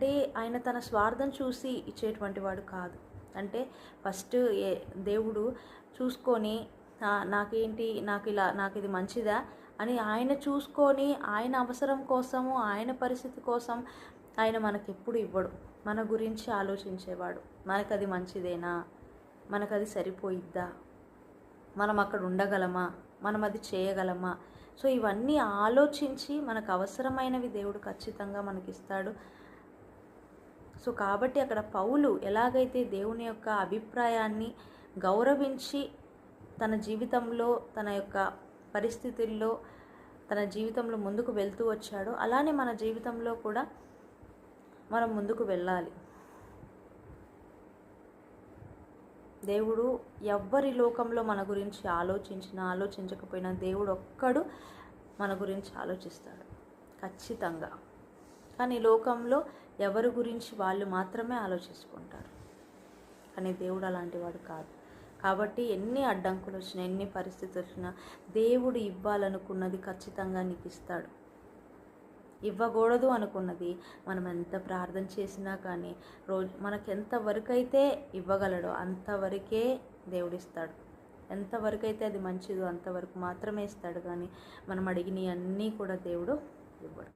అంటే ఆయన తన స్వార్థం చూసి ఇచ్చేటువంటి వాడు కాదు. అంటే ఫస్ట్ దేవుడు చూసుకొని నాకేంటి, నాకు ఇది మంచిదా అని ఆయన చూసుకొని ఆయన అవసరం కోసము, ఆయన పరిస్థితి కోసం ఆయన మనకెప్పుడు ఇవ్వడు. మన గురించి ఆలోచించేవాడు. మనకది మంచిదేనా, మనకది సరిపోయిద్దా, మనం అక్కడ ఉండగలమా, మనం అది చేయగలమా. సో ఇవన్నీ ఆలోచించి మనకు అవసరమైనవి దేవుడు ఖచ్చితంగా మనకిస్తాడు. సో కాబట్టి అక్కడ పౌలు ఎలాగైతే దేవుని యొక్క అభిప్రాయాన్ని గౌరవించి తన జీవితంలో, తన యొక్క పరిస్థితుల్లో, తన జీవితంలో ముందుకు వెళ్తూ వచ్చాడో, అలానే మన జీవితంలో కూడా మనం ముందుకు వెళ్ళాలి. దేవుడు ఎవ్వరి లోకంలో మన గురించి ఆలోచించకపోయినా దేవుడు ఒక్కడు మన గురించి ఆలోచిస్తాడు ఖచ్చితంగా. కానీ లోకంలో ఎవరి గురించి వాళ్ళు మాత్రమే ఆలోచించుకుంటారు. కానీ దేవుడు అలాంటి వాడు కాదు. కాబట్టి ఎన్ని అడ్డంకులు వచ్చినా, ఎన్ని పరిస్థితులు వచ్చినా దేవుడు ఇవ్వాలనుకున్నది ఖచ్చితంగా నీకు ఇస్తాడు. ఇవ్వకూడదు అనుకున్నది మనం ఎంత ప్రార్థన చేసినా కానీ మనకు ఎంతవరకైతే ఇవ్వగలడో అంతవరకే దేవుడిస్తాడు. ఎంతవరకైతే అది మంచిదో అంతవరకు మాత్రమే ఇస్తాడు. కానీ మనం అడిగినవన్నీ కూడా దేవుడు ఇవ్వడు.